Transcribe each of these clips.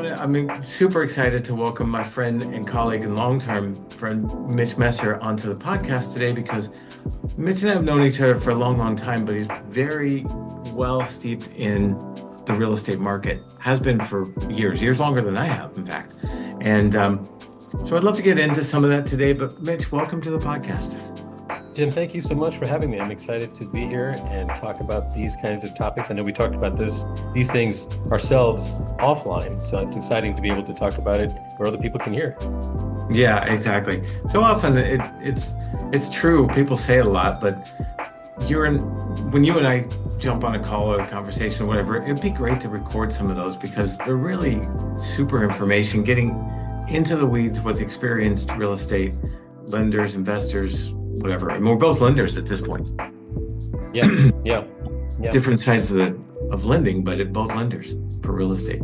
I'm super excited to welcome my friend and colleague and long-term friend, Mitch Messer, onto the podcast today because Mitch and I have known each other for a long, long time, but he's very well steeped in the real estate market, has been for years longer than I have, in fact. And so I'd love to get into some of that today, but Mitch, welcome to the podcast. Jim, thank you so much for having me. I'm excited to be here and talk about these kinds of topics. I know we talked about these things ourselves offline, so it's exciting to be able to talk about it where other people can hear. Yeah, exactly. So often it's true. People say it a lot, but when you and I jump on a call or a conversation or whatever, it'd be great to record some of those because they're really super information, getting into the weeds with experienced real estate lenders, investors, whatever. And we're both lenders at this point. Yeah. Different sides of lending, but both lenders for real estate.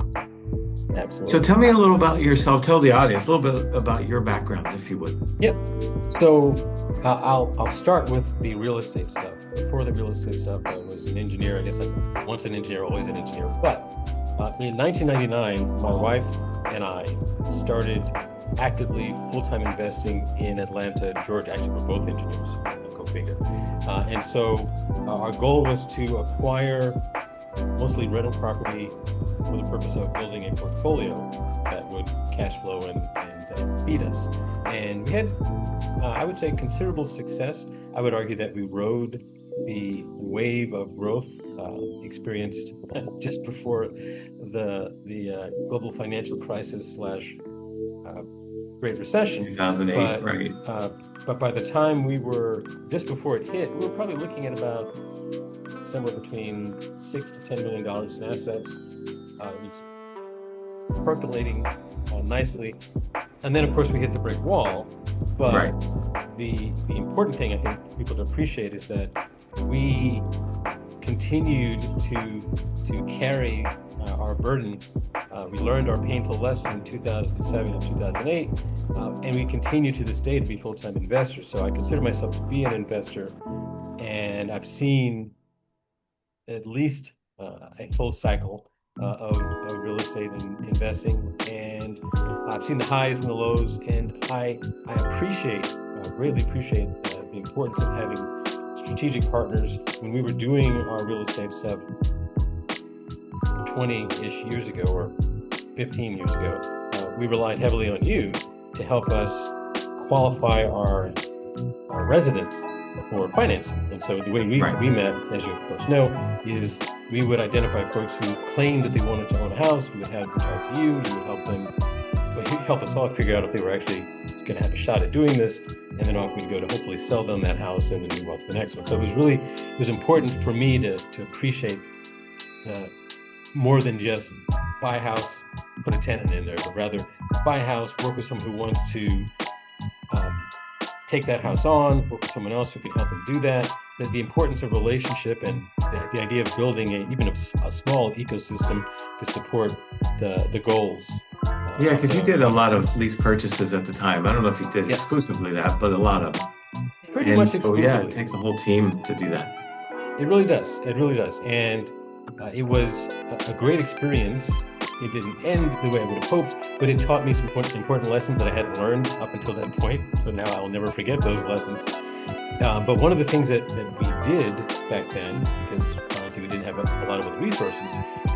Absolutely. So tell me a little about yourself. Tell the audience a little bit about your background, if you would. Yep. So I'll start with the real estate stuff. Before the real estate stuff, I was an engineer. I guess I'm once an engineer, always an engineer. But in 1999, my wife and I started actively full-time investing in Atlanta, Georgia. Actually, we're both engineers, go figure. And so our goal was to acquire mostly rental property for the purpose of building a portfolio that would cash flow and feed us. And we had, I would say, considerable success. I would argue that we rode the wave of growth experienced just before the global financial crisis / Great Recession. 2008, right. But by the time we were, just before it hit, we were probably looking at about somewhere between $6 to $10 million in assets. It was percolating nicely. And then, of course, we hit the brick wall. But right. The important thing I think people to appreciate is that we continued to carry our burden. We learned our painful lesson in 2007 and 2008, and we continue to this day to be full-time investors. So I consider myself to be an investor, and I've seen at least a full cycle of real estate and investing, and I've seen the highs and the lows, and I greatly appreciate the importance of having strategic partners. When we were doing our real estate stuff 20-ish years ago or 15 years ago, we relied heavily on you to help us qualify our residents for financing. And so the way we met, as you of course know, is we would identify folks who claimed that they wanted to own a house. We would have them talk to you. You would help them, but you'd help us all figure out if they were actually going to have a shot at doing this. And then off we'd go to hopefully sell them that house and then move on to the next one. So it was important for me to appreciate more than just buy a house, put a tenant in there, but rather buy a house, work with someone who wants to take that house on, work with someone else who can help them do that. The importance of relationship and the idea of building even a small ecosystem to support the goals. Yeah, because you did a lot of lease purchases at the time. I don't know if you did exclusively that, but a lot of them. Pretty much exclusively. Yeah, it takes a whole team to do that. It really does. And it was a great experience. It didn't end the way I would have hoped, but it taught me some important lessons that I hadn't learned up until that point. So now I will never forget those lessons. But one of the things that we did back then, because honestly we didn't have a lot of other resources,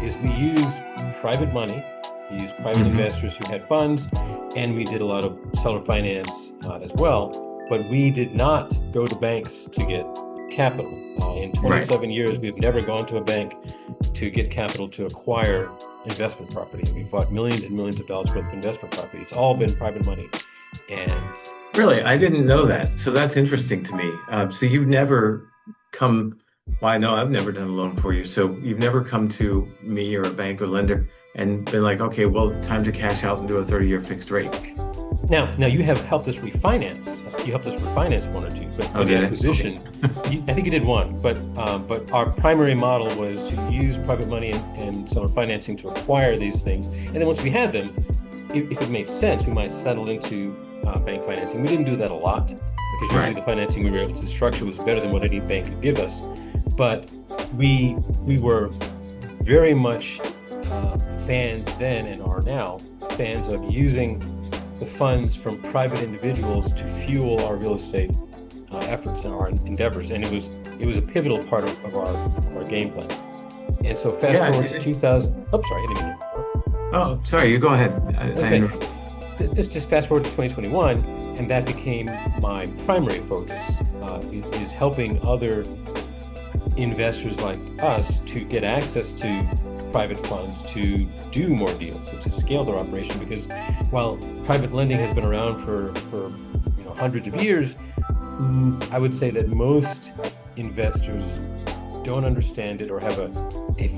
is we used private money. We used private investors who had funds, and we did a lot of seller finance as well. But we did not go to banks to get capital. In 27 years, we've never gone to a bank to get capital to acquire investment property. We've bought millions and millions of dollars worth of investment property. It's all been private money. And really, I didn't know that. So that's interesting to me. So you've never come, well, I know I've never done a loan for you. So you've never come to me or a bank or lender and been like, okay, well, time to cash out and do a 30-year fixed rate. Now you have helped us refinance. You helped us refinance one or two, but for the acquisition, I think you did one. But our primary model was to use private money and seller financing to acquire these things. And then once we had them, if it made sense, we might settle into bank financing. We didn't do that a lot because usually the financing we were able to structure was better than what any bank could give us. But we were very much fans then and are now fans of using the funds from private individuals to fuel our real estate efforts and our endeavors. And it was a pivotal part of our game plan. And so fast Yeah. forward to 2000. Oh, sorry, I didn't mean to. Oh, sorry, you go ahead. Okay, just fast forward to 2021, and that became my primary focus. Is helping other investors like us to get access to private funds to do more deals and to scale their operation. Because while private lending has been around for hundreds of years, I would say that most investors don't understand it or have a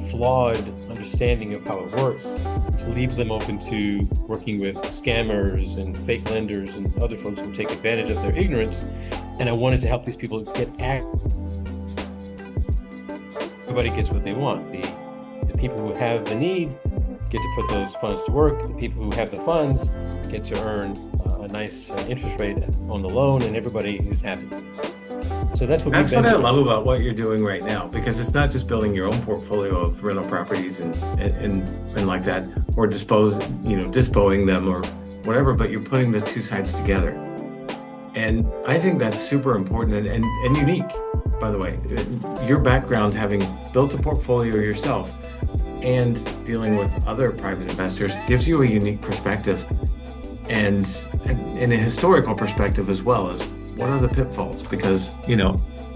flawed understanding of how it works, which leaves them open to working with scammers and fake lenders and other folks who take advantage of their ignorance. And I wanted to help these people get everybody gets what they want. The people who have the need get to put those funds to work. The people who have the funds get to earn a nice interest rate on the loan, and everybody is happy. So that's what I love about what you're doing right now, because it's not just building your own portfolio of rental properties and like that, or disposing them or whatever, but you're putting the two sides together. And I think that's super important and unique, by the way. Your background, having built a portfolio yourself and dealing with other private investors, gives you a unique perspective and a historical perspective as well as what are the pitfalls? Because,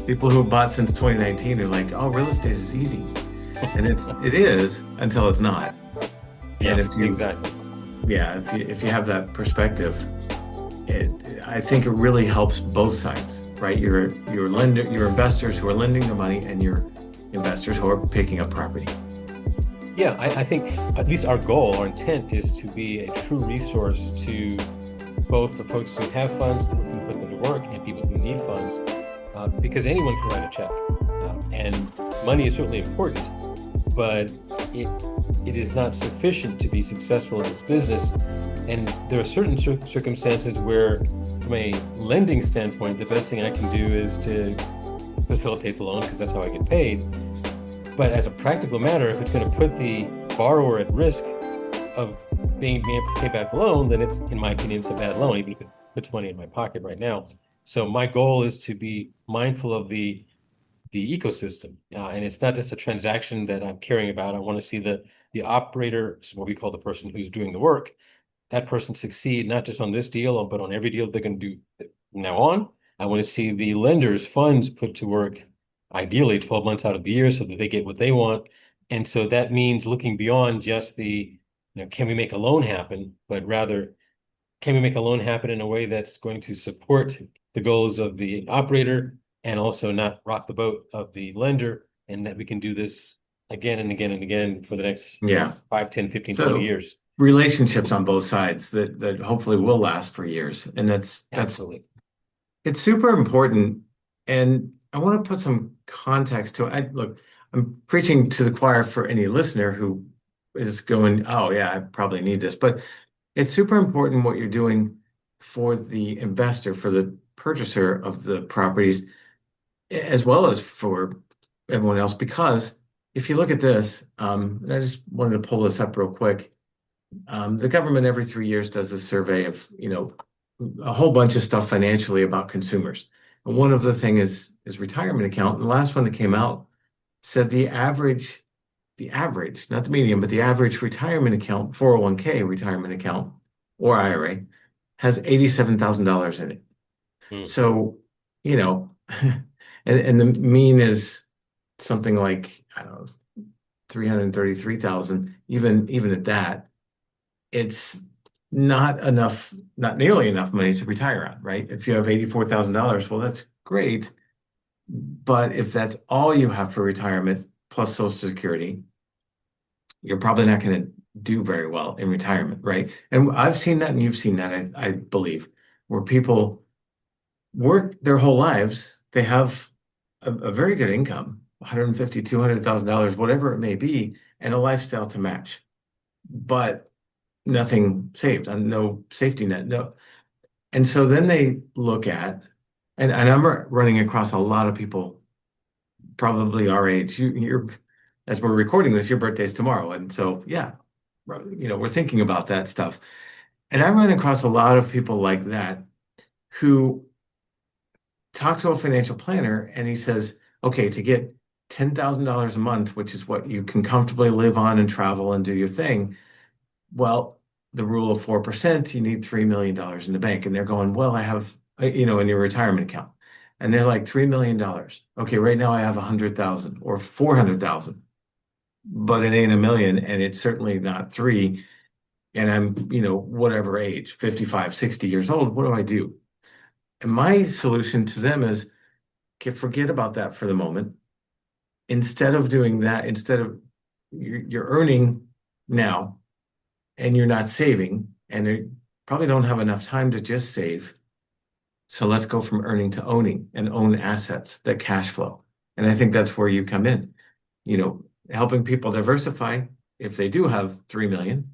people who have bought since 2019 are like, oh, real estate is easy. And it is until it's not. Yeah, and exactly. Yeah, if you have that perspective, I think it really helps both sides, right? Your investors who are lending the money, and your investors who are picking up property. Yeah, I think at least our goal, our intent is to be a true resource to both the folks who have funds who can put them to work and people who need funds, because anyone can write a check. And money is certainly important, but it is not sufficient to be successful in this business. And there are certain circumstances where, from a lending standpoint, the best thing I can do is to facilitate the loan because that's how I get paid. But as a practical matter, if it's going to put the borrower at risk of being able to pay back the loan, then it's, in my opinion, it's a bad loan, even if it puts money in my pocket right now. So my goal is to be mindful of the ecosystem, and it's not just a transaction that I'm caring about. I want to see the operator, what we call the person who's doing the work, that person succeed not just on this deal, but on every deal they're going to do from now on. I want to see the lender's funds put to work, ideally 12 months out of the year, so that they get what they want. And so that means looking beyond just can we make a loan happen, but rather, can we make a loan happen in a way that's going to support the goals of the operator and also not rock the boat of the lender, and that we can do this again and again and again for the next 5, 10, 15, 20 years. Relationships on both sides that hopefully will last for years. And that's Absolutely. It's super important. And I want to put some context to it. Look, I'm preaching to the choir for any listener who is going, oh yeah, I probably need this. But it's super important what you're doing for the investor, for the purchaser of the properties, as well as for everyone else. Because if you look at this, and I just wanted to pull this up real quick. The government every 3 years does a survey of, a whole bunch of stuff financially about consumers. And one of the things is retirement account. And the last one that came out said the average, not the median, but the average retirement account, 401k retirement account or IRA, has $87,000 in it. So, and the mean is something like, I don't know, 333,000. Even at that, it's not nearly enough money to retire on, right? If you have $84,000, well, that's great. But if that's all you have for retirement plus Social Security, you're probably not going to do very well in retirement, right? And I've seen that, and you've seen that, I believe, where people work their whole lives. They have a very good income, $150,000, $200,000, whatever it may be, and a lifestyle to match, but nothing saved, and no safety net, no. And so then they look at, and I'm running across a lot of people, probably our age. You're, as we're recording this, your birthday's tomorrow, and so yeah, we're thinking about that stuff. And I run across a lot of people like that who talk to a financial planner and he says, okay, to get $10,000 a month, which is what you can comfortably live on and travel and do your thing, well, the rule of 4%, you need $3 million in the bank. And they're going, well, I have, in your retirement account. And they're like, $3 million. Okay, right now I have 100,000 or 400,000, but it ain't a million and it's certainly not three. And I'm, whatever age, 55, 60 years old. What do I do? And my solution to them is, okay, forget about that for the moment. Instead of doing that, instead of you're earning now and you're not saving, and you probably don't have enough time to just save. So let's go from earning to owning and own assets that cash flow. And I think that's where you come in, helping people diversify if they do have 3 million,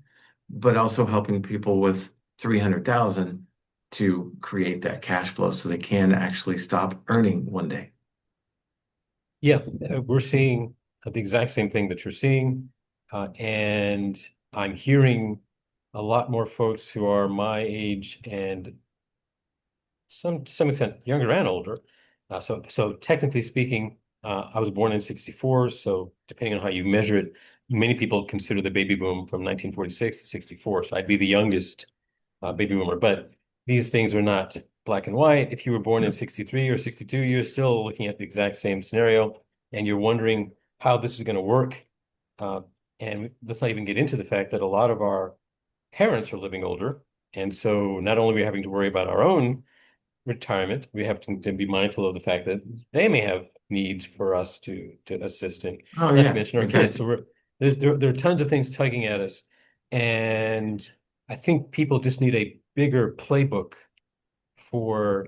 but also helping people with 300,000 to create that cash flow so they can actually stop earning one day. Yeah, we're seeing the exact same thing that you're seeing. And I'm hearing a lot more folks who are my age and to some extent younger and older. So technically speaking, I was born in 64. So depending on how you measure it, many people consider the baby boom from 1946 to 64. So I'd be the youngest baby boomer. But these things are not black and white. If you were born in 63 or 62, you're still looking at the exact same scenario and you're wondering how this is going to work. Uh, and let's not even get into the fact that a lot of our parents are living older. And so not only are we having to worry about our own retirement, we have to be mindful of the fact that they may have needs for us to assist in, Oh not to yeah, mention our kids. exactly. So there are tons of things tugging at us. And I think people just need a bigger playbook for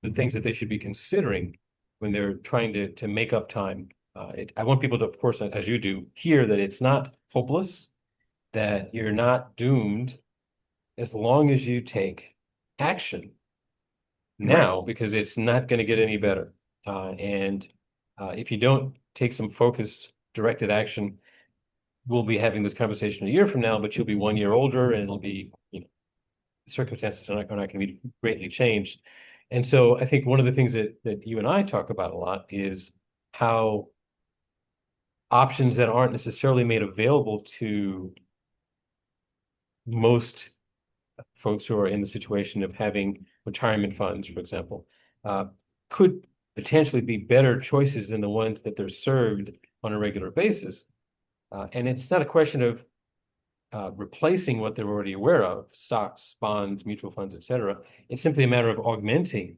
the things that they should be considering when they're trying to make up time. I want people to, of course, as you do, hear that it's not hopeless, that you're not doomed as long as you take action Right. now, because it's not going to get any better. And if you don't take some focused, directed action, we'll be having this conversation a year from now, but you'll be 1 year older and it'll be, circumstances are not going to be greatly changed. And so I think one of the things that you and I talk about a lot is how options that aren't necessarily made available to most folks who are in the situation of having retirement funds, for example, uh, could potentially be better choices than the ones that they're served on a regular basis. And it's not a question of replacing what they're already aware of, stocks, bonds, mutual funds, et cetera. It's simply a matter of augmenting,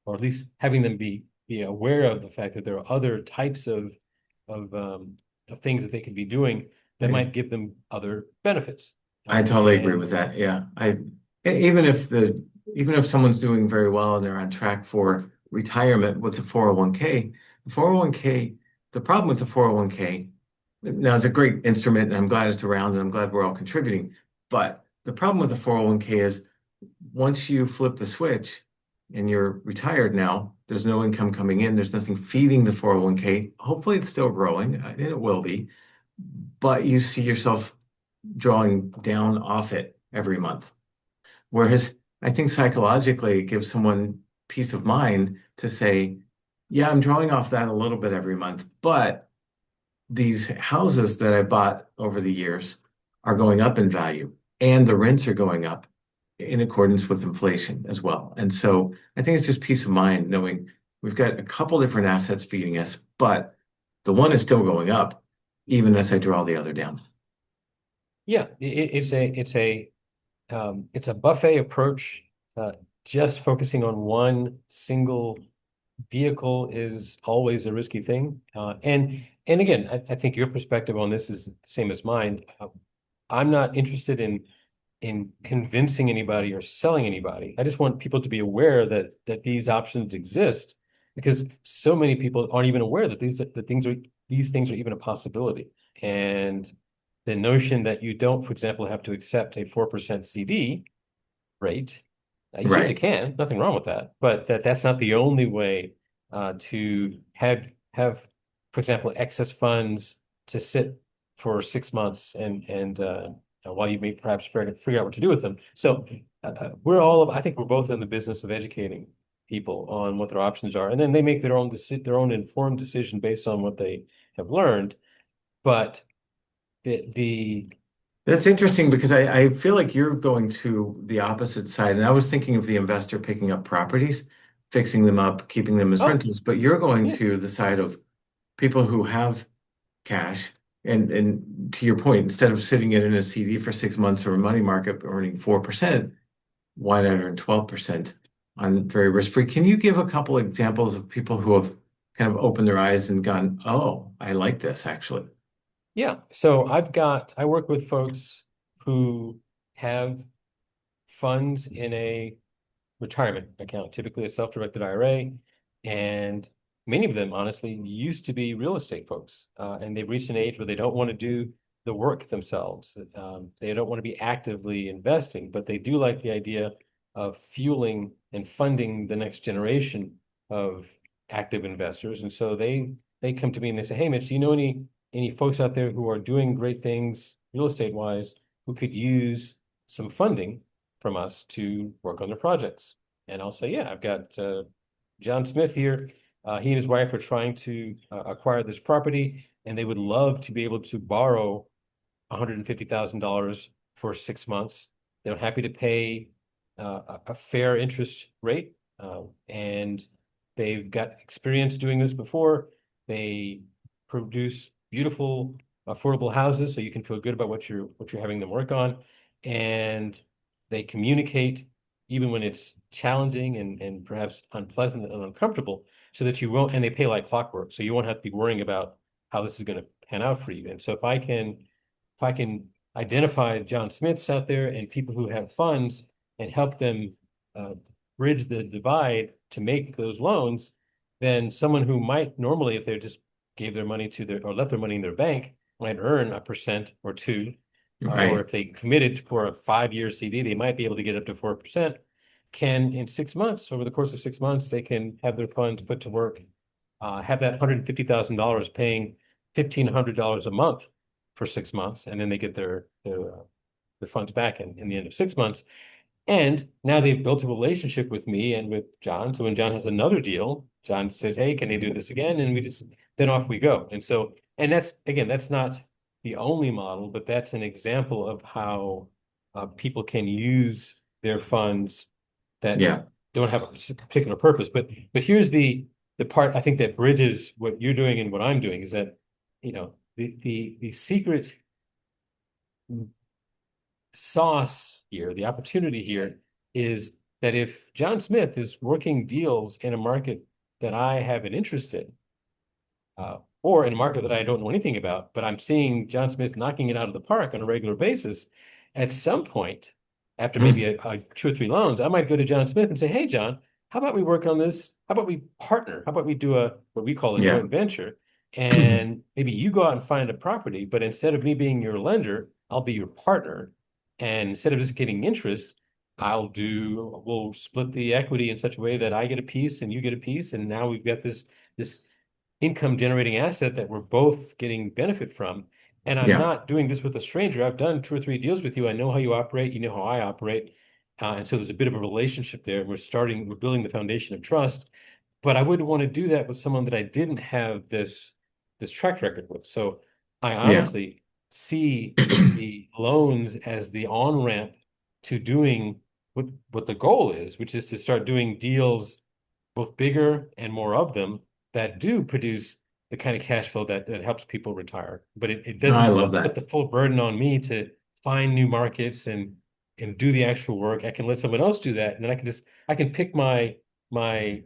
or at least having them be aware of the fact that there are other types of, of things that they could be doing that I, might give them other benefits. I totally agree And with that. Yeah. Even if even if someone's doing very well and they're on track for retirement with the 401k, the 401k, the problem with the 401k, now it's a great instrument and I'm glad it's around and I'm glad we're all contributing. But the problem with the 401k is once you flip the switch and you're retired now, there's no income coming in, there's nothing feeding the 401k. Hopefully it's still growing, and it will be, but you see yourself drawing down off it every month. Whereas I think psychologically it gives someone peace of mind to say, yeah, I'm drawing off that a little bit every month, but these houses that I bought over the years are going up in value and the rents are going up in accordance with inflation as well. And so I think it's just peace of mind knowing we've got a couple different assets feeding us, but the one is still going up even as I draw the other down. yeah, it's a buffet approach. Just focusing on one single vehicle is always a risky thing. And again, I think your perspective on this is the same as mine. I'm not interested in convincing anybody or selling anybody. I just want people to be aware that these options exist because so many people aren't even aware that these things are even a possibility. And the notion that you don't, for example, have to accept a 4% CD rate, you certainly Right. can, nothing wrong with that, but that's not the only way to have, for example, excess funds to sit for 6 months and while you may perhaps figure out what to do with them. So I think we're both in the business of educating people on what their options are, and then they make their own informed decision based on what they have learned. But the That's interesting because I feel like you're going to the opposite side. And I was thinking of the investor picking up properties, fixing them up, keeping them as oh rentals, but you're going yeah, to the side of people who have cash. And to your point, instead of sitting it in a CD for 6 months or a money market earning 4%, why not earn 12% on very risk-free? Can you give a couple examples of people who have kind of opened their eyes and gone, oh, I like this actually? yeah. So I work with folks who have funds in a retirement account, typically a self-directed IRA. And many of them, honestly, used to be real estate folks. And they've reached an age where they don't want to do the work themselves. They don't want to be actively investing, but they do like the idea of fueling and funding the next generation of active investors. And so they come to me and they say, "Hey, Mitch, do you know any folks out there who are doing great things real estate wise who could use some funding from us to work on their projects?" And I'll say, yeah, I've got John Smith here. He and his wife are trying to acquire this property, and they would love to be able to borrow $150,000 for 6 months. They're happy to pay a fair interest rate, and they've got experience doing this before. They produce beautiful, affordable houses, so you can feel good about what you're having them work on, and they communicate even when it's challenging and perhaps unpleasant and uncomfortable, so that you won't, and they pay like clockwork, so you won't have to be worrying about how this is going to pan out for you. And so if I can identify John Smiths out there and people who have funds and help them uh, bridge the divide to make those loans, then someone who might normally, if they just gave their money to their or left their money in their bank, might earn a percent or two, or Right. if they committed for a 5-year CD, they might be able to get up to 4%. Can in 6 months, over the course of 6 months, they can have their funds put to work, have that $150,000 paying $1,500 a month for 6 months, and then they get their funds back in the end of 6 months. And now they've built a relationship with me and with John. So when John has another deal, John says, "Hey, can they do this again?" And we just then off we go. And so, and that's again, that's not the only model, but that's an example of how people can use their funds that Yeah. don't have a particular purpose. But here's the part I think that bridges what you're doing and what I'm doing is that, the secret sauce here, the opportunity here is that if John Smith is working deals in a market that I have an interest in, or in a market that I don't know anything about, but I'm seeing John Smith knocking it out of the park on a regular basis, at some point, after maybe a 2 or 3 loans, I might go to John Smith and say, "Hey, John, how about we work on this? How about we partner? How about we do what we call a Yeah. joint venture? And maybe you go out and find a property, but instead of me being your lender, I'll be your partner. And instead of just getting interest, we'll split the equity in such a way that I get a piece and you get a piece. And now we've got this income generating asset that we're both getting benefit from. And I'm Yeah. not doing this with a stranger. I've done 2 or 3 deals with you. I know how you operate. You know how I operate. And so there's a bit of a relationship there. We're building the foundation of trust. But I wouldn't want to do that with someone that I didn't have this track record with. So I Yeah. honestly see the loans as the on-ramp to doing what the goal is, which is to start doing deals both bigger and more of them that do produce the kind of cash flow that helps people retire. But it No, I doesn't love put that. the full burden on me to find new markets and do the actual work. I can let someone else do that, and then I can my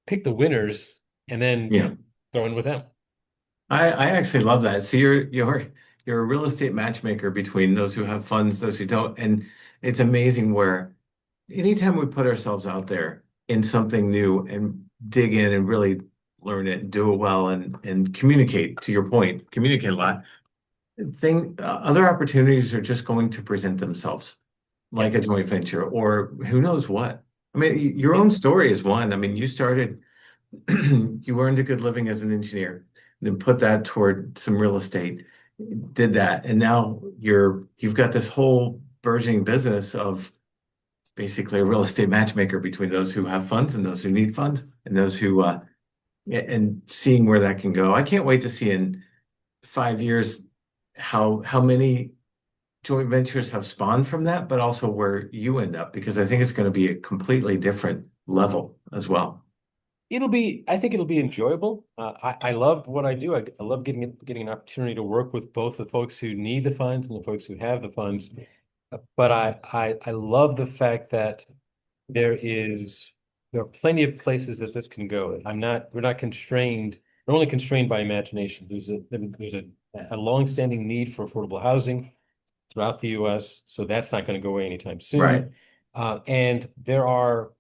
pick the winners and then Yeah. throw in with them. I actually love that. So you're a real estate matchmaker between those who have funds, those who don't. And it's amazing where anytime we put ourselves out there in something new and dig in and really learn it, do it well and communicate, to your point, communicate a lot, other opportunities are just going to present themselves, Yeah, like a joint venture or who knows what. I mean, your yeah, own story is one. I mean, you started, you earned a good living as an engineer, then put that toward some real estate. did that, and now you've got this whole burgeoning business of basically a real estate matchmaker between those who have funds and those who need funds and those who and seeing where that can go. I can't wait to see in 5 years how many joint ventures have spawned from that, but also where you end up, because I think it's going to be a completely different level as well. I think it'll be enjoyable. I love what I do. I love getting an opportunity to work with both the folks who need the funds and the folks who have the funds. But I love the fact that there is there are plenty of places that this can go. We're not constrained. We're only constrained by imagination. There's a longstanding need for affordable housing throughout the U.S., so that's not going to go away anytime Right. soon. And there are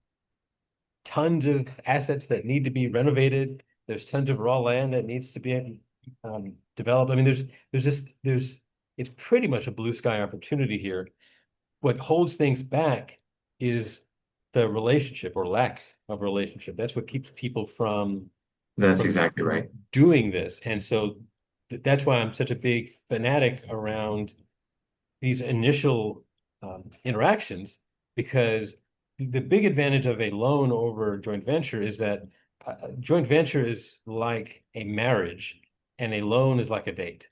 tons of assets that need to be renovated. There's tons of raw land that needs to be developed. I mean, it's pretty much a blue sky opportunity here. What holds things back is the relationship or lack of relationship. That's what keeps people That's exactly from right. doing this. And so that's why I'm such a big fanatic around these initial interactions, because the big advantage of a loan over a joint venture is that a joint venture is like a marriage and a loan is like a date.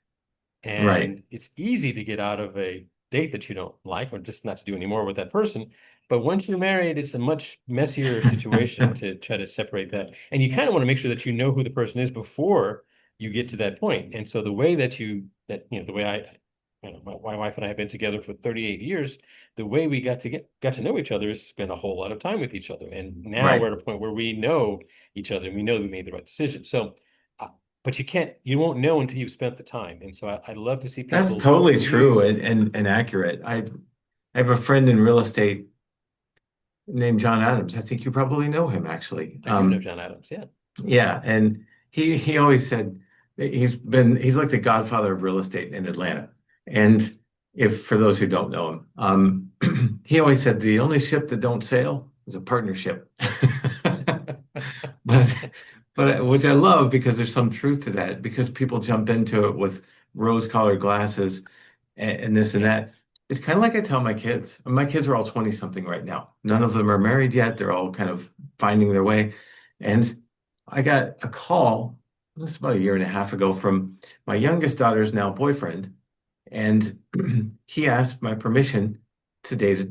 Right. And it's easy to get out of a date that you don't like or just not to do anymore with that person. But once you're married, it's a much messier situation to try to separate that. And you kind of want to make sure that you know who the person is before you get to that point. And so the way the way my wife and I have been together for 38 years, the way we got to know each other is spend a whole lot of time with each other. And now Right. we're at a point where we know each other and we know we made the right decision. So but you won't know until you've spent the time. And so I love to see That's people totally true use, and accurate. I have a friend in real estate named John Adams. I think you probably know him actually. I do know John Adams. Yeah. Yeah, and he always said that he's like the godfather of real estate in Atlanta. And if for those who don't know him, he always said the only ship that don't sail is a partnership. But which I love because there's some truth to that, because people jump into it with rose-colored glasses and this and that. It's kind of like I tell my kids. My kids are all 20 something right now. None of them are married yet. They're all kind of finding their way. And I got a call, this is about a year and a half ago, from my youngest daughter's now boyfriend. And he asked my permission to date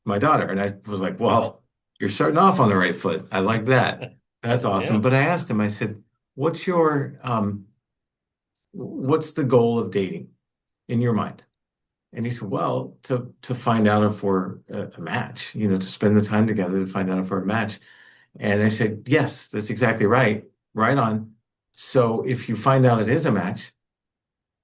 my daughter. And I was like, well, you're starting off on the right foot. I like that. That's awesome. Yeah. But I asked him, I said, what's the goal of dating in your mind? And he said, well, to find out if we're a match, to spend the time together to find out if we're a match. And I said, yes, that's exactly right. Right on. So if you find out it is a match,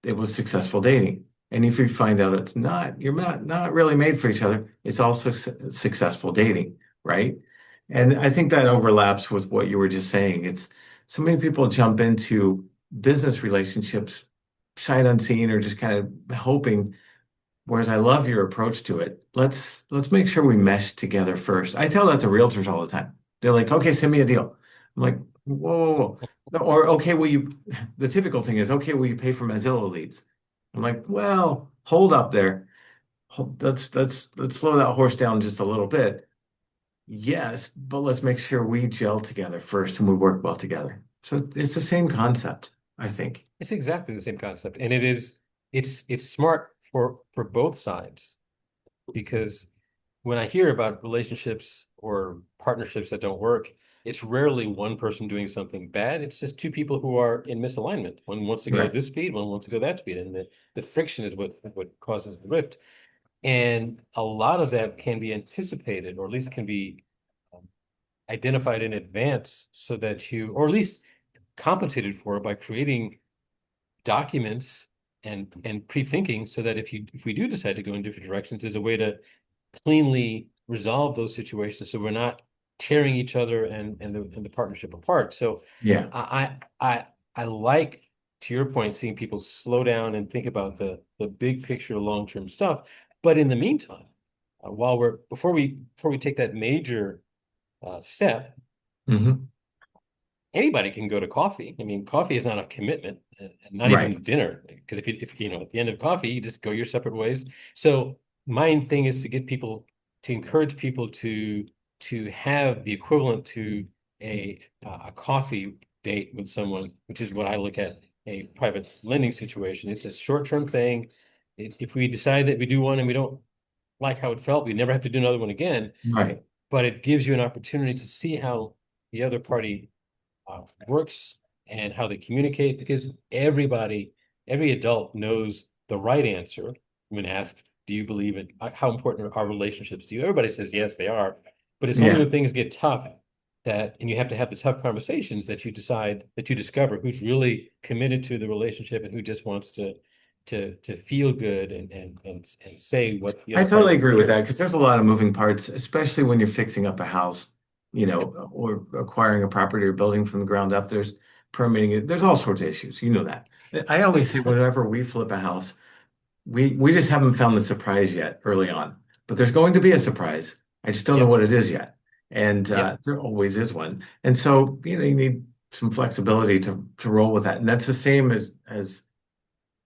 it was successful dating. And if you find out it's not, you're not really made for each other, it's also successful dating, right? And I think that overlaps with what you were just saying. It's so many people jump into business relationships sight unseen or just kind of hoping. Whereas I love your approach to it. Let's make sure we mesh together first. I tell that to realtors all the time. They're like, okay, send me a deal. I'm like, whoa, whoa, whoa. No, or okay, will you the typical thing is, okay, will you pay for my Zillow leads? I'm like, well, hold up there. Let's slow that horse down just a little bit. Yes, but let's make sure we gel together first and we work well together. So it's the same concept, I think. It's exactly the same concept. And it's smart for both sides, because when I hear about relationships or partnerships that don't work, it's rarely one person doing something bad. It's just two people who are in misalignment. One wants to go Right. this speed, one wants to go that speed. And the friction is what causes the rift. And a lot of that can be anticipated, or at least can be um, identified in advance so that or at least compensated for by creating documents and pre-thinking, so that if we do decide to go in different directions, there's a way to cleanly resolve those situations so we're not tearing each other and the partnership apart. So Yeah. I like, to your point, seeing people slow down and think about the big picture, long-term stuff. But in the meantime, while we're before we take that major step, Hmm. anybody can go to coffee. I mean, coffee is not a commitment, and not Right. even dinner. Because if you know, at the end of coffee, you just go your separate ways. So my thing is to get people to encourage people to have the equivalent to a coffee date with someone, which is what I look at a private lending situation. It's a short-term thing. If we decide that we do one and we don't like how it felt, we never have to do another one again. Right. But it gives you an opportunity to see how the other party works and how they communicate, because every adult knows the right answer when asked, do you believe in how important are our relationships to you? Everybody says yes, they are. But it's only Yeah. when things get tough and you have to have the tough conversations that you discover who's really committed to the relationship and who just wants to feel good and say what the I other party totally wants agree to with hear. that because there's a lot of moving parts, especially when you're fixing up a house, Yep. or acquiring a property or building from the ground up. There's permitting it. There's all sorts of issues. You know that. I always say whenever we flip a house, we just haven't found the surprise yet early on, but there's going to be a surprise. I just don't know Yep. what it is yet. And Yep. there always is one. And so, you need some flexibility to roll with that. And that's the same as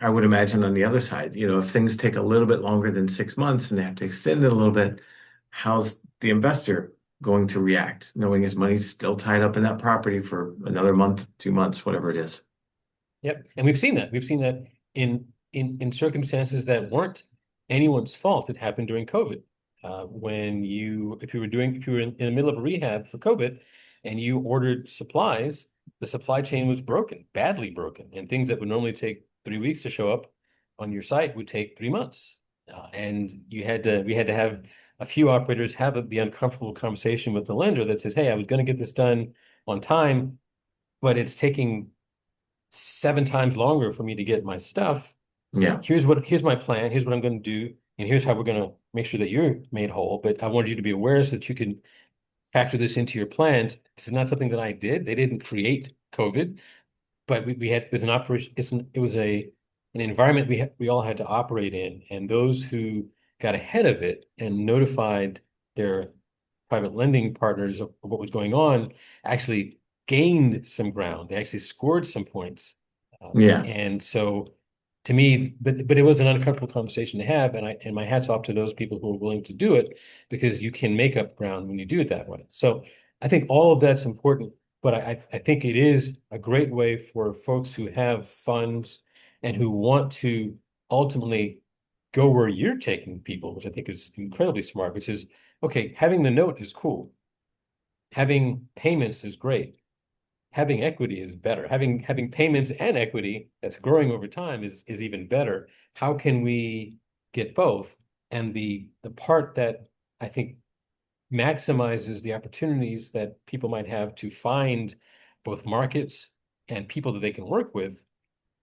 I would imagine on the other side. If things take a little bit longer than 6 months and they have to extend it a little bit, how's the investor going to react, knowing his money's still tied up in that property for another month, 2 months, whatever it is? Yep. And we've seen that. We've seen that in circumstances that weren't anyone's fault. It happened during COVID. When if you were in the middle of a rehab for COVID and you ordered supplies, the supply chain was broken, badly broken, and things that would normally take 3 weeks to show up on your site would take 3 months. And we had to have a few operators have the uncomfortable conversation with the lender that says, "Hey, I was going to get this done on time, but it's taking 7 times longer for me to get my stuff. Yeah. Here's my plan. Here's what I'm going to do. And here's how we're going to make sure that you're made whole. But I wanted you to be aware so that you can factor this into your plans. This is not something that I did. They didn't create COVID, but we had, it was an operation. It was an environment we all had to operate in. And those who got ahead of it and notified their private lending partners of what was going on actually gained some ground. They actually scored some points. Yeah. And so to me, but it was an uncomfortable conversation to have, and my hat's off to those people who are willing to do it, because you can make up ground when you do it that way. So I think all of that's important, but I think it is a great way for folks who have funds and who want to ultimately go where you're taking people, which I think is incredibly smart, which is, okay, having the note is cool. Having payments is great. Having equity is better. Having payments and equity that's growing over time is even better. How can we get both? And the part that I think maximizes the opportunities that people might have to find both markets and people that they can work with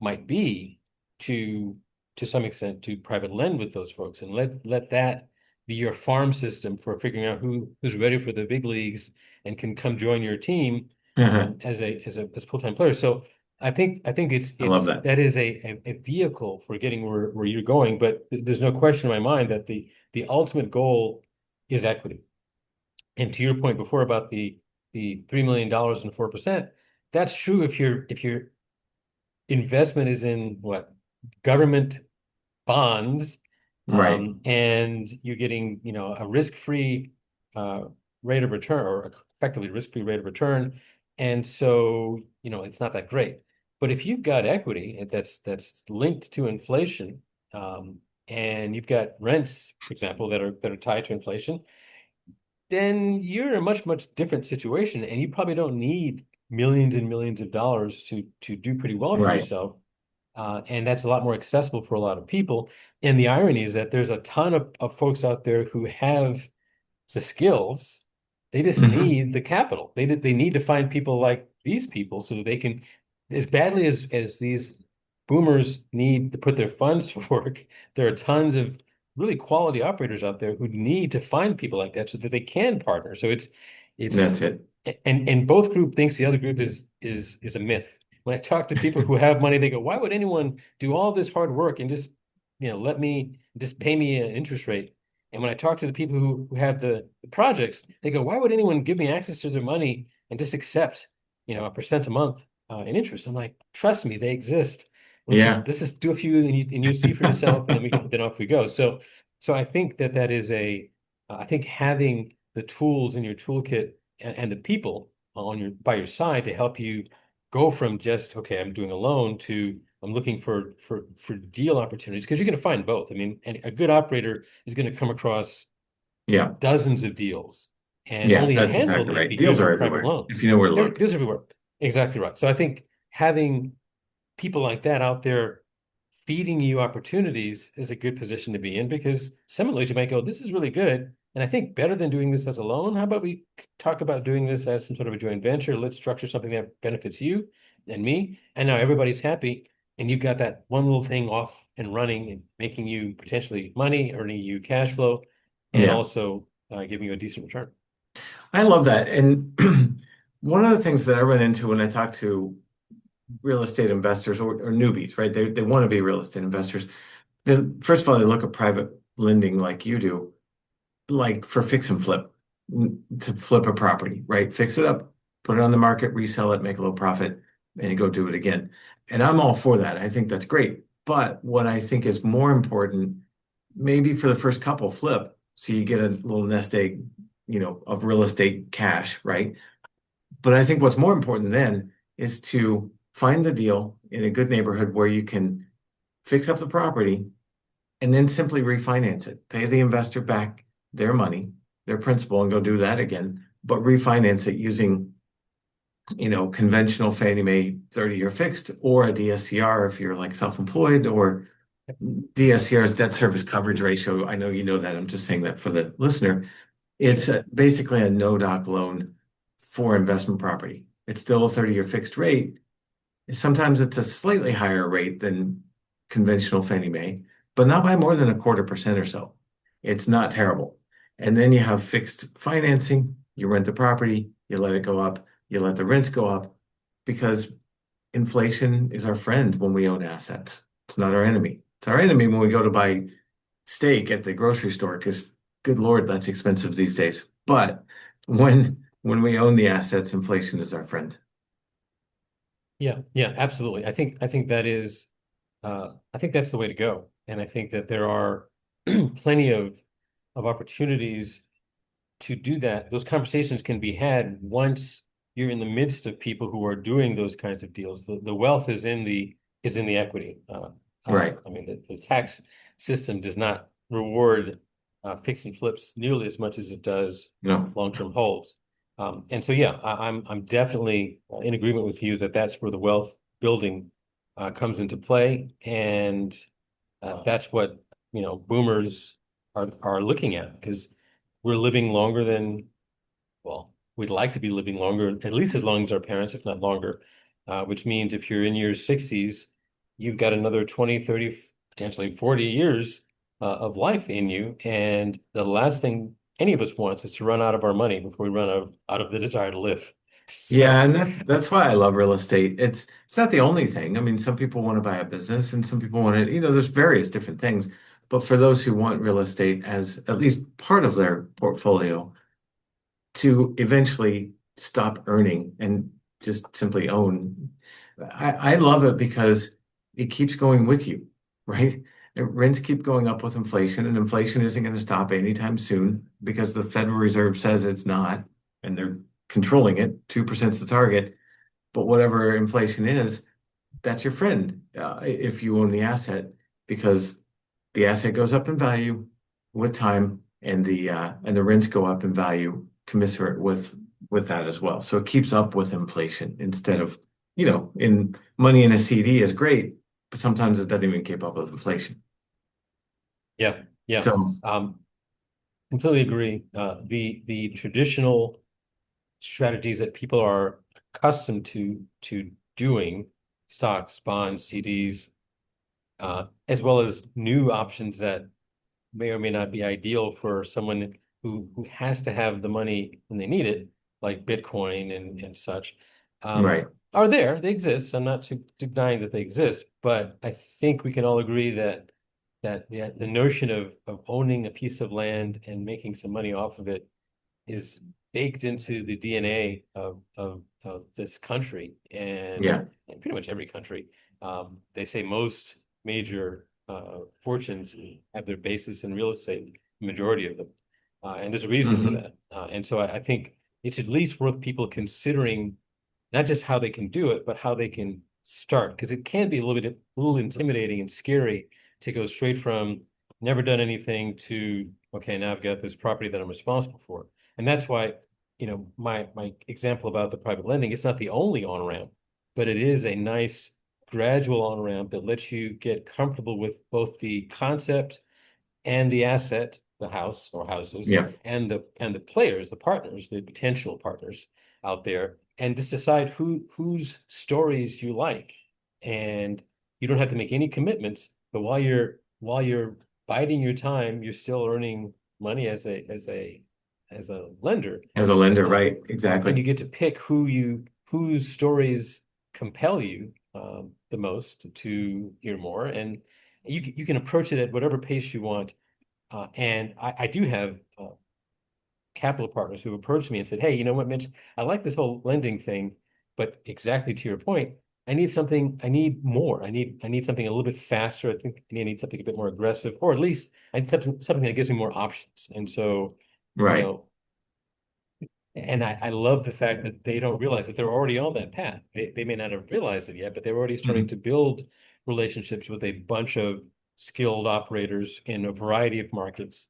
might be to to some extent to private lend with those folks, and let that be your farm system for figuring out who's ready for the big leagues and can come join your team as full-time players. So I think I love it's that. that is a vehicle for getting where you're going, but there's no question in my mind that the ultimate goal is equity. And to your point before about the $3 million and 4%, that's true if your investment is in what, government bonds, Right. and you're getting, a risk-free uh, rate of return, or effectively risk-free rate of return. And so, it's not that great. But if you've got equity that's linked to inflation, and you've got rents, for example, that are tied to inflation, then you're in a much, much different situation, and you probably don't need millions and millions of dollars to do pretty well for Right. yourself. And that's a lot more accessible for a lot of people. And the irony is that there's a ton of folks out there who have the skills. They just Hmm. need the capital. They need to find people like these people so that they can, as badly as these boomers need to put their funds to work, there are tons of really quality operators out there who need to find people like that so that they can partner. So it's That's it. and both group thinks the other group is a myth. When I talk to people who have money, they go, "Why would anyone do all this hard work and just, let me just pay me an interest rate?" And when I talk to the people who have the projects, they go, "Why would anyone give me access to their money and just accept?" a percent a month in interest. I'm like, trust me, they exist. Yeah. Let's just do a few, and you see for yourself, and then off we go. So I think that is I think having the tools in your toolkit and the people on your by your side to help you go from just, okay, I'm doing a loan, to I'm looking for deal opportunities, because you're going to find both. I mean, and a good operator is going to come across Yeah. dozens of deals, and Yeah. only a That's handful exactly might right. be Deals good are on private everywhere if loans. you know where to There, look. deals everywhere. Exactly right. So I think having people like that out there feeding you opportunities is a good position to be in, because some of those you might go, this is really good. And I think better than doing this as a loan, how about we talk about doing this as some sort of a joint venture? Let's structure something that benefits you and me. And now everybody's happy. And you've got that one little thing off and running and making you potentially money, earning you cash flow, and Yeah. also giving you a decent return. I love that. And one of the things that I run into when I talk to real estate investors or newbies, right? They want to be real estate investors. Then first of all, they look at private lending like you do, like for fix and flip, to flip a property, right? Fix it up, put it on the market, resell it, make a little profit, and you go do it again. And I'm all for that. I think that's great. But what I think is more important, maybe for the first couple flip, so you get a little nest egg, of real estate cash, right? But I think what's more important then is to find the deal in a good neighborhood where you can fix up the property and then simply refinance it. Pay the investor back their money, their principal, and go do that again, but refinance it using, conventional Fannie Mae 30-year fixed, or a DSCR if you're like self-employed, or DSCR's debt service coverage ratio. I know you know that. I'm just saying that for the listener. It's Sure. basically a no-doc loan for investment property. It's still a 30-year fixed rate. Sometimes it's a slightly higher rate than conventional Fannie Mae, but not by more than a 1/4% or so. It's not terrible. And then you have fixed financing. You rent the property, you let it go up, you let the rents go up, because inflation is our friend when we own assets. It's not our enemy. It's our enemy when we go to buy steak at the grocery store, because good Lord, that's expensive these days. But when we own the assets, inflation is our friend. Yeah, yeah, absolutely. I think that's the way to go. And I think that there are plenty of opportunities to do that. Those conversations can be had once you're in the midst of people who are doing those kinds of deals. The wealth is in the equity. Right. I mean, the tax system does not reward fix and flips nearly as much as it does No. long-term holds. And so, yeah, I'm definitely in agreement with you that that's where the wealth building comes into play, and that's what boomers are looking at, because we're living longer than, well, we'd like to be living longer, at least as long as our parents, if not longer, which means if you're in your 60s, you've got another 20, 30, potentially 40 years of life in you. And the last thing any of us wants is to run out of our money before we run out of the desire to live. Yeah, So, and that's why I love real estate. It's not the only thing. I mean, some people want to buy a business and some people want to, there's various different things. But for those who want real estate as at least part of their portfolio, to eventually stop earning and just simply own, I love it because it keeps going with you, right? Rents keep going up with inflation, and inflation isn't going to stop anytime soon because the Federal Reserve says it's not, and they're controlling it. 2% is the target. But whatever inflation is, that's your friend if you own the asset, because the asset goes up in value with time, and the rents go up in value commensurate with that as well. So it keeps up with inflation instead of, in money in a CD is great, but sometimes it doesn't even keep up with inflation. yeah, yeah. So Um, Completely agree. The traditional strategies that people are accustomed to doing, stocks, bonds, CDs, as well as new options that may or may not be ideal for someone who has to have the money when they need it, like Bitcoin and such, right. are there. They exist. I'm not denying that they exist, but I think we can all agree that the notion of owning a piece of land and making some money off of it is baked into the DNA of this country Yeah. and pretty much every country. They say most major fortunes have their basis in real estate, majority of them. And there's a reason for Hmm. that. And so I think it's at least worth people considering not just how they can do it, but how they can start. Because it can be a little intimidating and scary to go straight from never done anything to, okay, now I've got this property that I'm responsible for. And that's why, my example about the private lending, it's not the only on-ramp, but it is a nice gradual on-ramp that lets you get comfortable with both the concept and the asset, the house or houses, Yeah. and the players, the partners, the potential partners out there, and just decide whose stories you like. And you don't have to make any commitments, but while you're biding your time, you're still earning money as a lender. As a lender, Uh, right? and Exactly. you get to pick whose stories compel you the most to hear more, and you can approach it at whatever pace you want. And I do have capital partners who approached me and said, "Hey, you know what, Mitch? I like this whole lending thing, but exactly to your point, I need something. I need more. I need something a little bit faster. I think I need something a bit more aggressive, or at least I need something that gives me more options." And so, you Right. know, and I love the fact that they don't realize that they're already on that path. They may not have realized it yet, but they're already starting Mhm. to build relationships with a bunch of skilled operators in a variety of markets.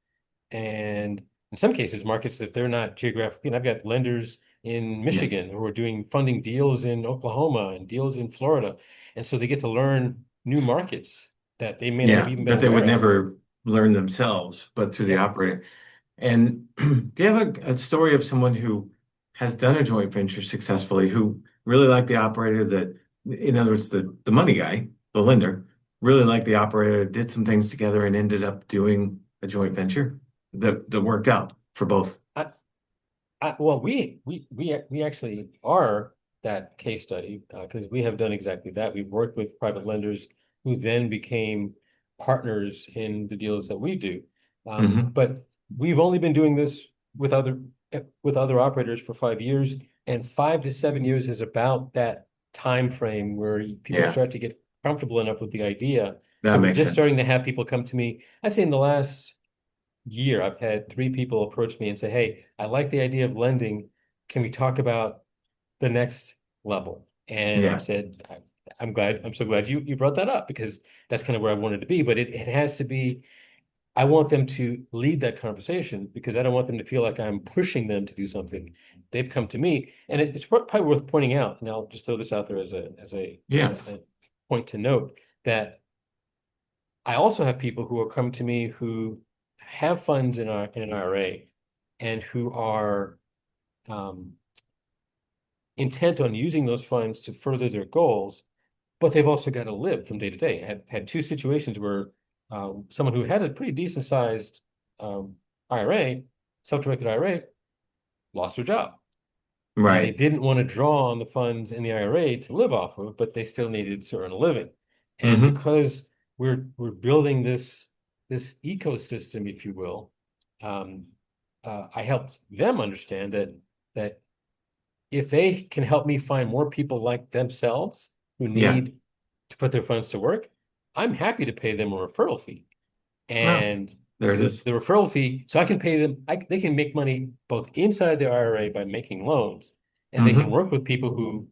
And in some cases, markets that they're not geographically. And I've got lenders in Yeah. Michigan who are doing funding deals in Oklahoma and deals in Florida. And so they get to learn new markets that they may not have Yeah. even been That they aware would of. never learn themselves, but through the Yeah. operator. And do you have a story of someone who has done a joint venture successfully, who really liked the operator that, in other words, the money guy, the lender, really liked the operator, did some things together and ended up doing a joint venture that worked out for both? I, well, we actually are that case study because we have done exactly that. We've worked with private lenders who then became partners in the deals that we do. Hmm. But we've only been doing this with other operators for 5 years, and 5 to 7 years is about that time frame where people Yeah, start to get comfortable enough with the idea. that So we're makes just sense. starting to have people come to me. I say in the last year, I've had 3 people approach me and say, "Hey, I like the idea of lending. Can we talk about the next level?" And I've Yeah. said, I'm so glad you brought that up because that's kind of where I wanted to be. But it has to be, I want them to lead that conversation because I don't want them to feel like I'm pushing them to do something. They've come to me, and it's probably worth pointing out, and I'll just throw this out there Yeah. a point to note that I also have people who will come to me who have funds in an IRA and who are um, intent on using those funds to further their goals, but they've also got to live from day to day. I had 2 situations where someone who had a pretty decent sized IRA, self-directed IRA, lost their job. And they Right. didn't want to draw on the funds in the IRA to live off of, but they still needed to earn a living. And Hmm. because we're building this ecosystem, if you will, um, I helped them understand that if they can help me find more people like themselves who Yeah. need to put their funds to work, I'm happy to pay them a referral fee. Well, And there it the is. the referral fee, so I can pay them, they can make money both inside the IRA by making loans, and they can Hmm. work with people who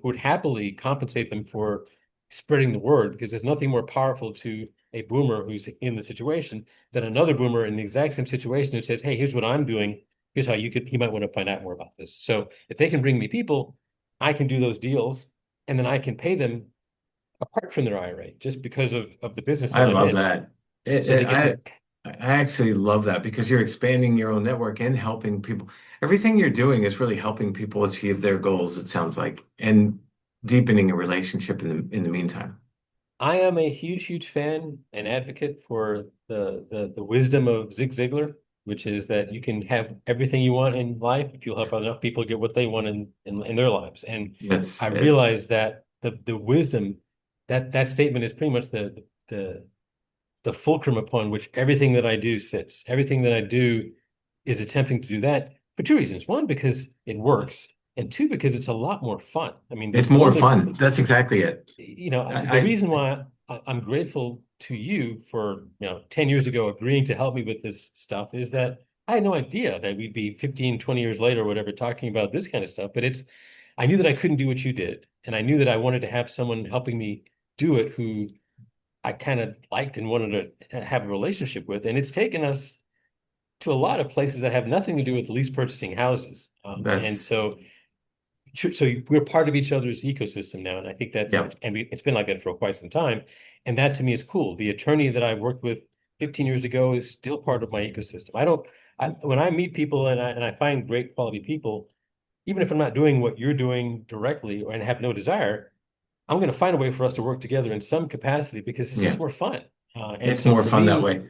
would happily compensate them for spreading the word, because there's nothing more powerful to a boomer who's in the situation than another boomer in the exact same situation who says, "Hey, here's what I'm doing. Here's how you might want to find out more about this." So if they can bring me people, I can do those deals, and then I can pay them apart from their IRA just because of the business I that I'm love in. that. So they get to. I actually love that because you're expanding your own network and helping people. Everything you're doing is really helping people achieve their goals, it sounds like, and deepening a relationship in the meantime. I am a huge fan and advocate for the wisdom of Zig Ziglar, which is that you can have everything you want in life if you'll help enough people get what they want in their lives. And I That's it. realize that the wisdom, that statement is pretty much the the fulcrum upon which everything that I do sits. Everything that I do is attempting to do that. for two reasons. One, because it works, and two, because it's a lot more fun. I mean, It's the more one of fun. That's exactly it. the I reason why I'm grateful to you for, 10 years ago agreeing to help me with this stuff is that I had no idea that we'd be 15, 20 years later or whatever talking about this kind of stuff. But I knew that I couldn't do what you did. And I knew that I wanted to have someone helping me do it who I kind of liked and wanted to have a relationship with. And it's taken us to a lot of places that have nothing to do with lease purchasing houses. And that's so we're part of each other's ecosystem now, and I think yeah. it's been like that for quite some time, and that to me is cool. The attorney that I worked with 15 years ago is still part of my ecosystem. When I meet people and I find great quality people, even if I'm not doing what you're doing directly and have no desire, I'm going to find a way for us to work together in some capacity because it's Yeah. just more fun. And It's so more for fun that me, way.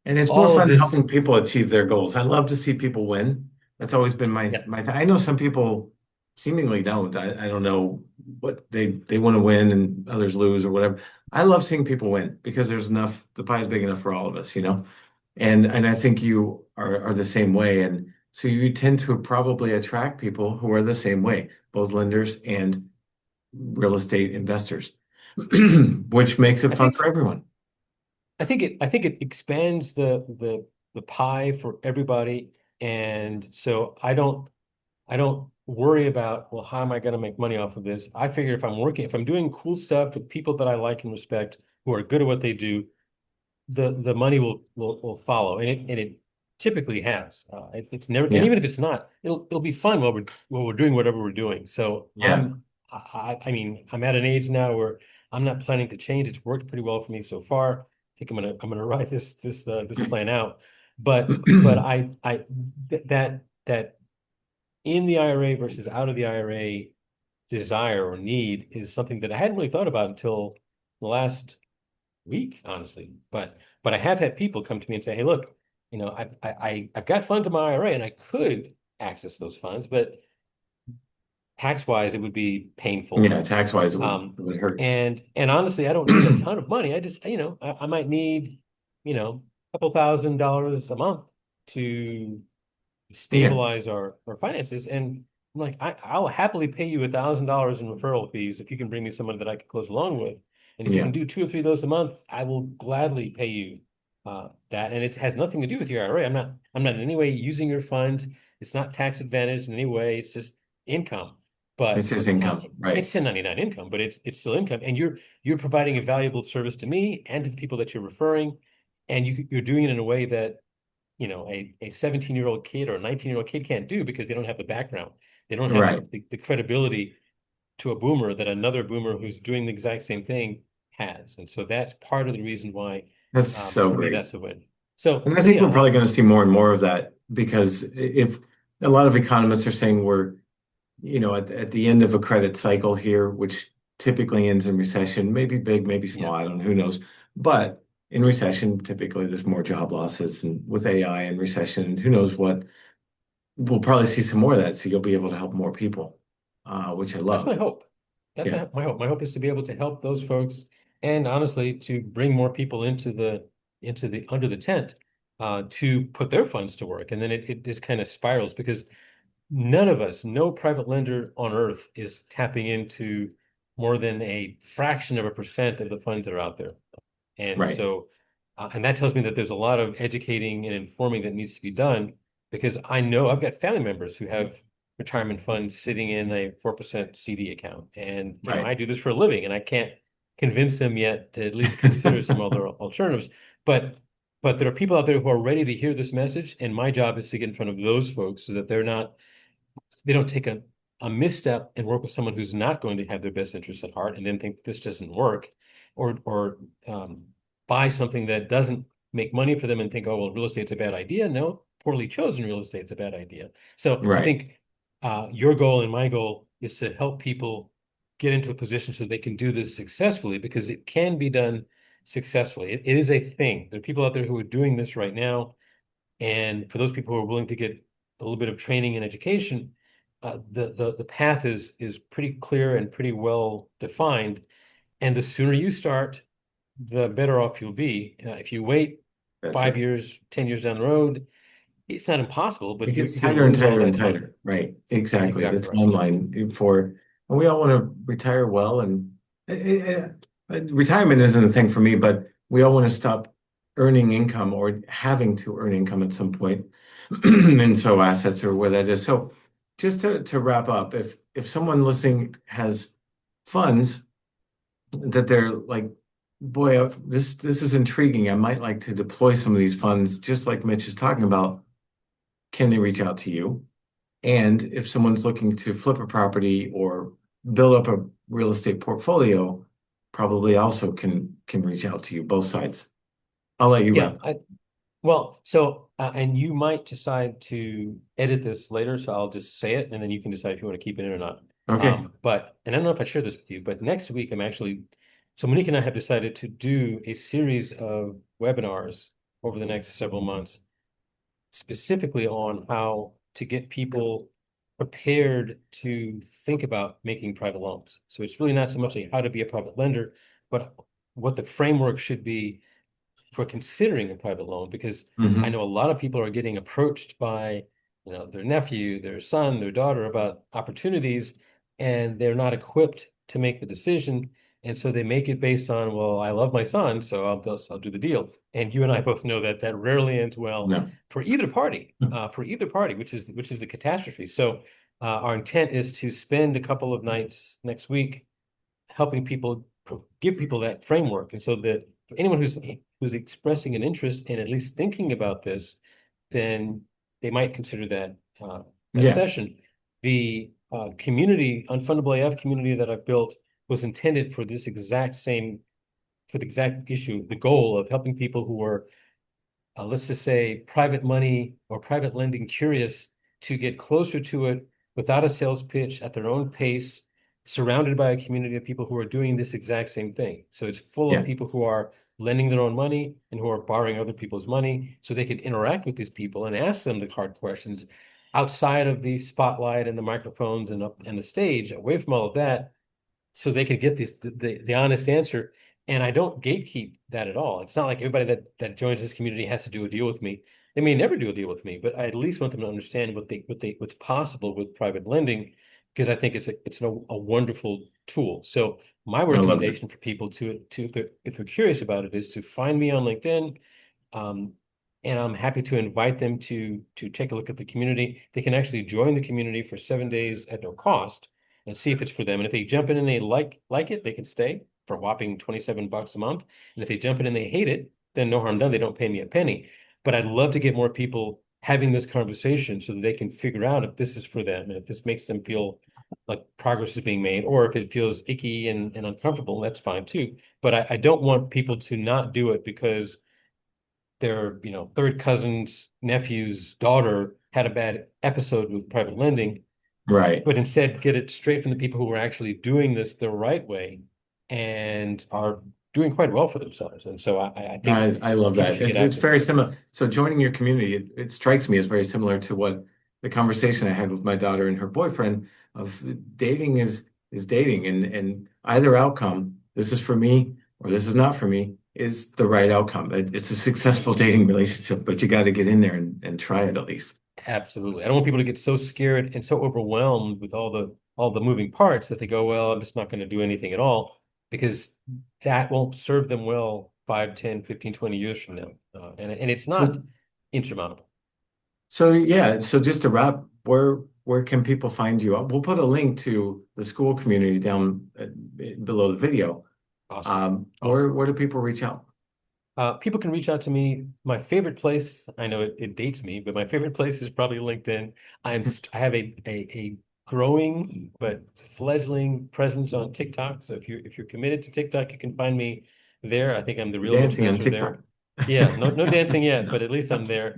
And it's more all of fun this, helping people achieve their goals. I love to see people win. That's always been yeah, my th I know some people seemingly don't. I don't know what they want to win and others lose or whatever. I love seeing people win because there's enough, the pie is big enough for all of us, you know? And I think you are the same way. And so you tend to probably attract people who are the same way, both lenders and real estate investors, which makes it I fun think for everyone. I think it expands the pie for everybody. And so I don't worry about, well, how am I going to make money off of this? I figure if I'm doing cool stuff with people that I like and respect, who are good at what they do, the money will follow, and it typically has. It's never, and Yeah. even if it's not, it'll be fun while we're doing whatever we're doing. So Yeah. I mean, I'm at an age now where I'm not planning to change. It's worked pretty well for me so far. I think I'm gonna ride this plan out. But that in the IRA versus out of the IRA desire or need is something that I hadn't really thought about until the last week, honestly. But I have had people come to me and say, "Hey, look, I've got funds in my IRA and I could access those funds, but tax wise, it would be painful. Yeah, tax wise, Um, it would hurt. and honestly, I don't need a ton of money. I just, I might need, a couple $1,000s a month to Yeah, stabilize our finances. And I'm like, I'll happily pay you $1,000 in referral fees if you can bring me someone that I can close a loan with. And if you yeah. can do two or three of those a month, I will gladly pay you that. And it has nothing to do with your IRA. I'm not in any way using your funds. It's not tax advantaged in any way. It's just income. It's But his income, it's right? 1099 income, but it's still income. And you're providing a valuable service to me and to the people that you're referring. And you're doing it in a way that a 17-year-old kid or a 19-year-old kid can't do because they don't have the background. They don't have Right. the credibility to a boomer that another boomer who's doing the exact same thing has. And so that's part of the reason why, That's so for me, great. that's a win. So, And I so think yeah, we're probably going to see more and more of that because if a lot of economists are saying we're, at the end of a credit cycle here, which typically ends in recession, maybe big, maybe yeah, small, I don't know, who knows. But in recession, typically there's more job losses and with AI and recession, who knows what, we'll probably see some more of that. So you'll be able to help more people, which I that's love. my hope. That's Yeah. my hope. My hope is to be able to help those folks and honestly to bring more people into the under the tent to put their funds to work. And then it just kind of spirals because none of us, no private lender on earth is tapping into more than a fraction of a percent of the funds that are out there. And Right. so, and that tells me that there's a lot of educating and informing that needs to be done because I know I've got family members who have retirement funds sitting in a 4% CD account. And, Right. I do this for a living and I can't convince them yet to at least consider some other alternatives. But, but there are people out there who are ready to hear this message. And my job is to get in front of those folks so that they don't take a misstep and work with someone who's not going to have their best interests at heart and then think this doesn't work or buy something that doesn't make money for them and think, oh, well, real estate's a bad idea. No, poorly chosen real estate's a bad idea. So I Right. think your goal and my goal is to help people get into a position so they can do this successfully because it can be done successfully. It is a thing. There are people out there who are doing this right now. And for those people who are willing to get a little bit of training and education, the path is pretty clear and pretty well defined. And the sooner you start, the better off you'll be. If you wait That's 5 it. years, 10 years down the road, it's not impossible, It but gets you're going to tighter and lose all tighter and that time. tighter. Right. Exactly. The Exactly right. timeline for, and we all want to retire well. And retirement isn't a thing for me, but we all want to stop earning income or having to earn income at some point. Yes. And so assets are where that is. So just to wrap up, if someone listening has funds that they're like, boy, this is intriguing. I might like to deploy some of these funds, just like Mitch is talking about. Can they reach out to you? And if someone's looking to flip a property or build up a real estate portfolio, probably also can reach out to you, both sides. I'll let you Yeah. wrap. Well, so, and you might decide to edit this later, so I'll just say it, and then you can decide if you want to keep it in or not. Okay. And I don't know if I shared this with you, but next week so Monique and I have decided to do a series of webinars over the next several months, specifically on how to get people prepared to think about making private loans. So it's really not so much how to be a private lender, but what the framework should be for considering a private loan, because I Hmm. know a lot of people are getting approached by, their nephew, their son, their daughter about opportunities, and they're not equipped to make the decision. And so they make it based on, well, I love my son, so I'll do the deal. And you and I both know that that rarely ends well No. for either party, which is the catastrophe. So our intent is to spend a couple of nights next week helping people give people that framework. And so that for anyone who's expressing an interest in at least thinking about this, then they might consider that Yeah. session. The community, Unfundable AF community that I've built was intended for the exact issue, the goal of helping people who are let's just say private money or private lending curious to get closer to it without a sales pitch at their own pace, surrounded by a community of people who are doing this exact same thing. So it's full of Yeah. people who are lending their own money and who are borrowing other people's money so they can interact with these people and ask them the hard questions outside of the spotlight and the microphones and up and the stage, away from all of that, so they could get the honest answer. And I don't gatekeep that at all. It's not like everybody that joins this community has to do a deal with me. They may never do a deal with me, but I at least want them to understand what's possible with private lending, because I think it's a wonderful tool. So my I love that. recommendation for people to if they're curious about it is to find me on LinkedIn. Um, and I'm happy to invite them to take a look at the community. They can actually join the community for 7 days at no cost and see if it's for them. And if they jump in and they like it, they can stay for a whopping $27 a month. And if they jump in and they hate it, then no harm done. They don't pay me a penny. But I'd love to get more people having this conversation so that they can figure out if this is for them and if this makes them feel like progress is being made, or if it feels icky and uncomfortable, that's fine too. But I don't want people to not do it because their, third cousin's nephew's daughter had a bad episode with private lending, Right. but instead get it straight from the people who are actually doing this the right way and are doing quite well for themselves. And so I think I love people that. should get It's after that. very similar. So joining your community, it strikes me as very similar to what the conversation I had with my daughter and her boyfriend of dating is dating, and either outcome, this is for me or this is not for me, is the right outcome. It's a successful dating relationship, but you got to get in there and try it at least. Absolutely. I don't want people to get so scared and so overwhelmed with all the moving parts that they go, well, I'm just not going to do anything at all, because that won't serve them well 5, 10, 15, 20 years from now. And it's not So insurmountable. so yeah, so just to wrap, where can people find you? We'll put a link to the school community down below the video. Awesome. Where Awesome. where do people reach out? People can reach out to me. My favorite place, I know it dates me, but my favorite place is probably LinkedIn. I have a growing but fledgling presence on TikTok. So if you're committed to TikTok, you can find me there. I think I'm the real Mitch Dancing on Messer there. TikTok. Yeah, no dancing yet, but at least I'm there.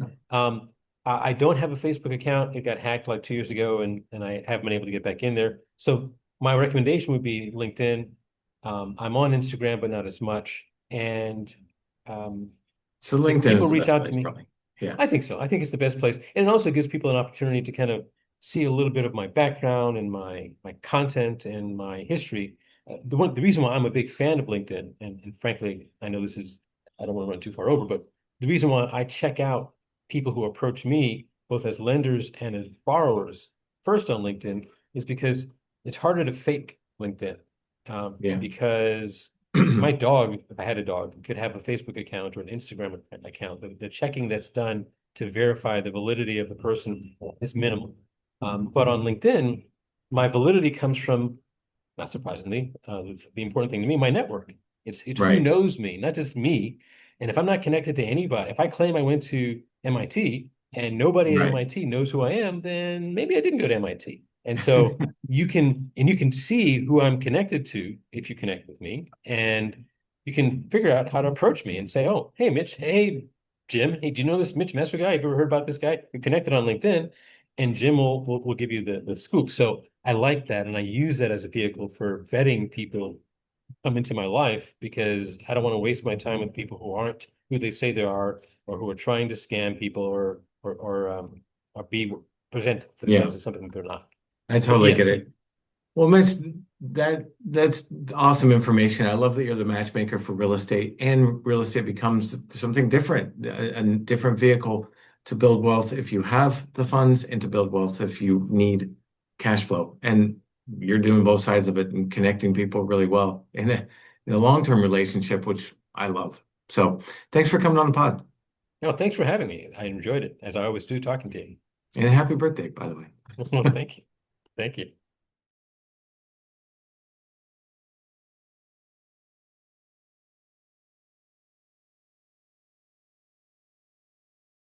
I don't have a Facebook account. It got hacked like 2 years ago, and I haven't been able to get back in there. So my recommendation would be LinkedIn. I'm on Instagram, but not as much. And um, So if LinkedIn people is the reach best out to place, me, probably. Yeah. I think so. I think it's the best place. And it also gives people an opportunity to kind of see a little bit of my background and my content and my history. The reason why I'm a big fan of LinkedIn, and frankly, I know I don't want to run too far over, but the reason why I check out people who approach me both as lenders and as borrowers first on LinkedIn is because it's harder to fake LinkedIn. Yeah. Because my dog, if I had a dog, could have a Facebook account or an Instagram account. The checking that's done to verify the validity of the person is minimal. But on LinkedIn, my validity comes from, not surprisingly, the important thing to me, my network. It's who Right. knows me, not just me. And if I'm not connected to anybody, if I claim I went to MIT and nobody at Right. MIT knows who I am, then maybe I didn't go to MIT. And so you can see who I'm connected to if you connect with me, and you can figure out how to approach me and say, "Oh, hey Mitch, hey Jim, hey, do you know this Mitch Messer guy? Have you ever heard about this guy? We connected on LinkedIn." And Jim will give you the scoop. So I like that, and I use that as a vehicle for vetting people come into my life because I don't want to waste my time with people who aren't who they say they are, or who are trying to scam people, or be present Yeah, themselves as something that they're not. I But totally get yes, it. Well, Mitch, that's awesome information. I love that you're the matchmaker for real estate, and real estate becomes something different, a different vehicle to build wealth if you have the funds, and to build wealth if you need cash flow. And you're doing both sides of it and connecting people really well in a long-term relationship, which I love. So thanks for coming on the pod. no, thanks for having me. I enjoyed it, as I always do talking to you. And happy birthday, by the way. Well, thank you. Thank you.